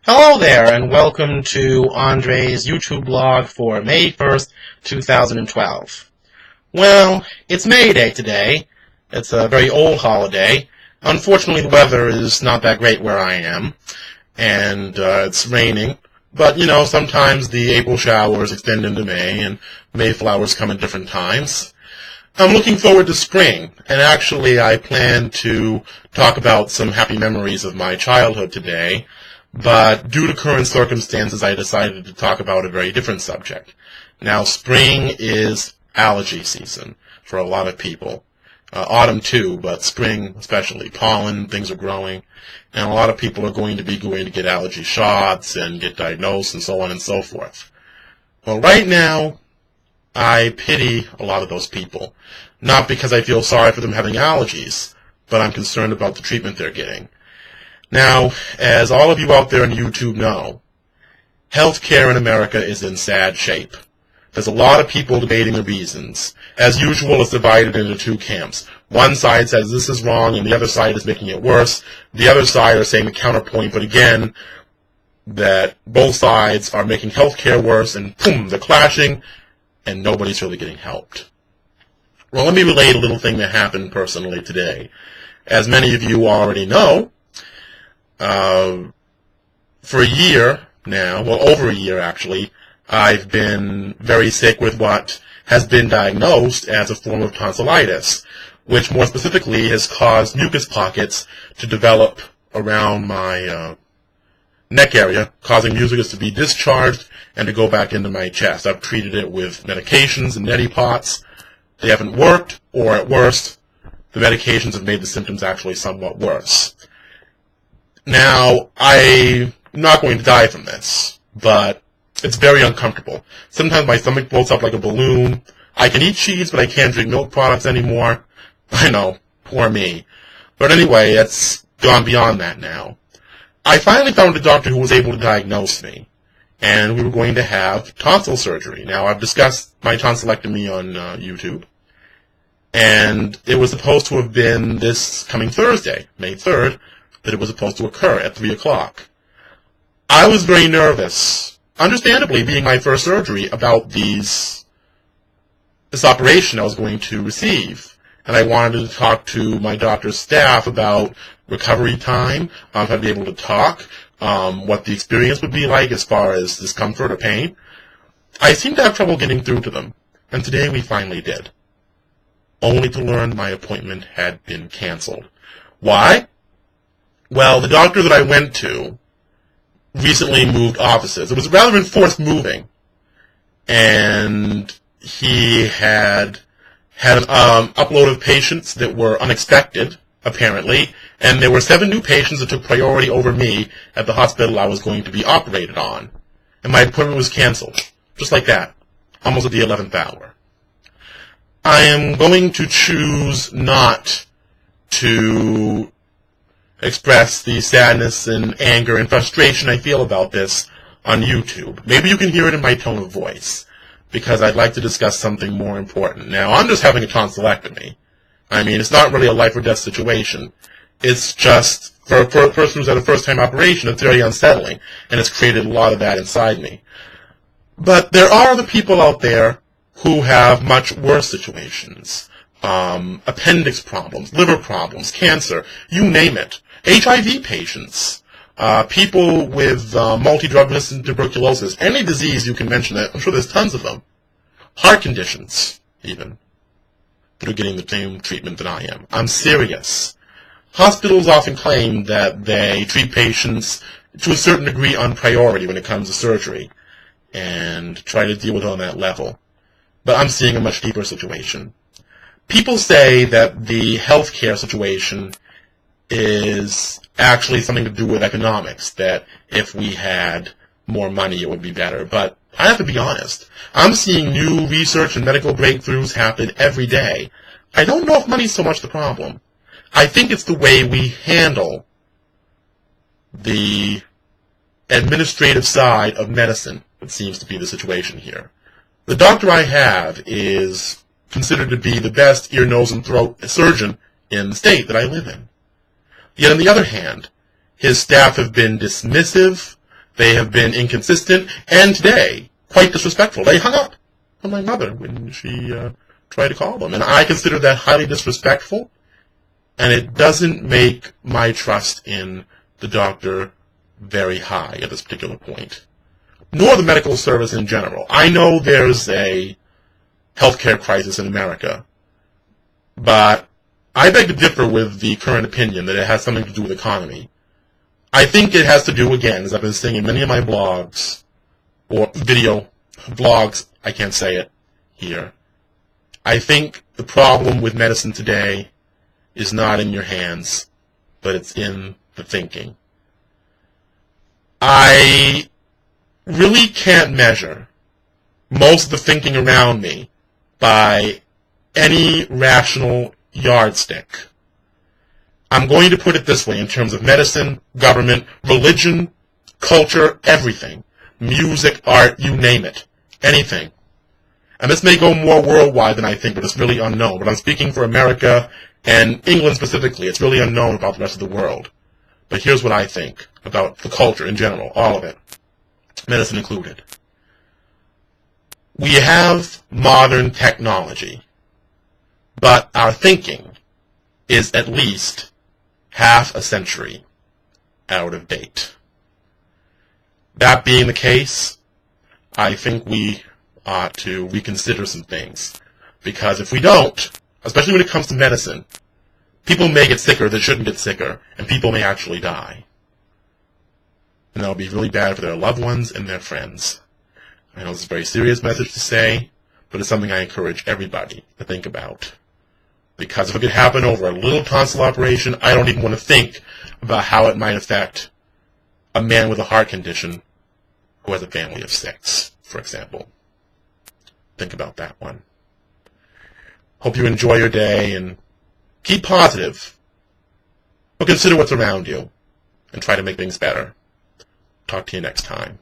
Hello there, and welcome to Andre's YouTube blog for May 1st, 2012. Well, it's May Day today. It's a very old holiday. Unfortunately, the weather is not that great where I am, and it's raining. But, sometimes the April showers extend into May, and Mayflowers come at different times. I'm looking forward to spring, and actually I plan to talk about some happy memories of my childhood today. But due to current circumstances, I decided to talk about a very different subject. Now, spring is allergy season for a lot of people. Autumn too, but spring especially. Pollen, things are growing, and a lot of people are going to get allergy shots and get diagnosed and so on and so forth. Well, right now, I pity a lot of those people. Not because I feel sorry for them having allergies, but I'm concerned about the treatment they're getting. Now, as all of you out there on YouTube know, healthcare in America is in sad shape. There's a lot of people debating the reasons. As usual, it's divided into two camps. One side says this is wrong, and the other side is making it worse. The other side are saying the counterpoint, but again, that both sides are making healthcare worse, and boom, they're clashing, and nobody's really getting helped. Well, let me relate a little thing that happened personally today. As many of you already know, for a year now, well, over a year actually, I've been very sick with what has been diagnosed as a form of tonsillitis, which more specifically has caused mucus pockets to develop around my neck area, causing mucus to be discharged and to go back into my chest. I've treated it with medications and neti pots. They haven't worked, or at worst, the medications have made the symptoms actually somewhat worse. Now, I'm not going to die from this, but it's very uncomfortable. Sometimes my stomach bloats up like a balloon. I can eat cheese, but I can't drink milk products anymore. I know, poor me. But anyway, it's gone beyond that now. I finally found a doctor who was able to diagnose me, and we were going to have tonsil surgery. Now, I've discussed my tonsillectomy on YouTube, and it was supposed to have been this coming Thursday, May 3rd, that it was supposed to occur at 3 o'clock. I was very nervous, understandably being my first surgery, about this operation I was going to receive. And I wanted to talk to my doctor's staff about recovery time, how to be able to talk, what the experience would be like as far as discomfort or pain. I seemed to have trouble getting through to them, and today we finally did. Only to learn my appointment had been canceled. Why? Well, the doctor that I went to recently moved offices. It was rather enforced moving. And he had an upload of patients that were unexpected, apparently. And there were 7 new patients that took priority over me at the hospital I was going to be operated on. And my appointment was canceled. Just like that. Almost at the 11th hour. I am going to choose not to express the sadness and anger and frustration I feel about this on YouTube. Maybe you can hear it in my tone of voice, because I'd like to discuss something more important. Now, I'm just having a tonsillectomy. I mean, it's not really a life or death situation. It's just, for a person who's had a first-time operation, it's very unsettling, and it's created a lot of that inside me. But there are other people out there who have much worse situations. Appendix problems, liver problems, cancer, you name it. HIV patients, people with multi-drug-resistant tuberculosis, any disease you can mention, I'm sure there's tons of them. Heart conditions, even, that are getting the same treatment that I am. I'm serious. Hospitals often claim that they treat patients to a certain degree on priority when it comes to surgery, and try to deal with it on that level. But I'm seeing a much deeper situation. People say that the healthcare situation is actually something to do with economics, that if we had more money it would be better. But I have to be honest. I'm seeing new research and medical breakthroughs happen every day. I don't know if money's so much the problem. I think it's the way we handle the administrative side of medicine that seems to be the situation here. The doctor I have is considered to be the best ear, nose, and throat surgeon in the state that I live in. Yet on the other hand, his staff have been dismissive, They have been inconsistent, and today, quite disrespectful. They hung up on my mother when she tried to call them, and I consider that highly disrespectful, and it doesn't make my trust in the doctor very high at this particular point, nor the medical service in general. I know there's a healthcare crisis in America, but I beg to differ with the current opinion that it has something to do with economy. I think it has to do, again, as I've been saying in many of my blogs, or video vlogs, I can't say it here. I think the problem with medicine today is not in your hands, but it's in the thinking. I really can't measure most of the thinking around me by any rational yardstick. I'm going to put it this way in terms of medicine, government, religion, culture, everything. Music, art, you name it. Anything. And this may go more worldwide than I think, but it's really unknown. But I'm speaking for America and England specifically. It's really unknown about the rest of the world. But here's what I think about the culture in general, all of it, medicine included. We have modern technology, but our thinking is at least half a century out of date. That being the case, I think we ought to reconsider some things. Because if we don't, especially when it comes to medicine, people may get sicker that shouldn't get sicker, and people may actually die. And that'll be really bad for their loved ones and their friends. I know it's a very serious message to say, but it's something I encourage everybody to think about. Because if it could happen over a little tonsil operation, I don't even want to think about how it might affect a man with a heart condition who has a family of 6, for example. Think about that one. Hope you enjoy your day and keep positive. But consider what's around you and try to make things better. Talk to you next time.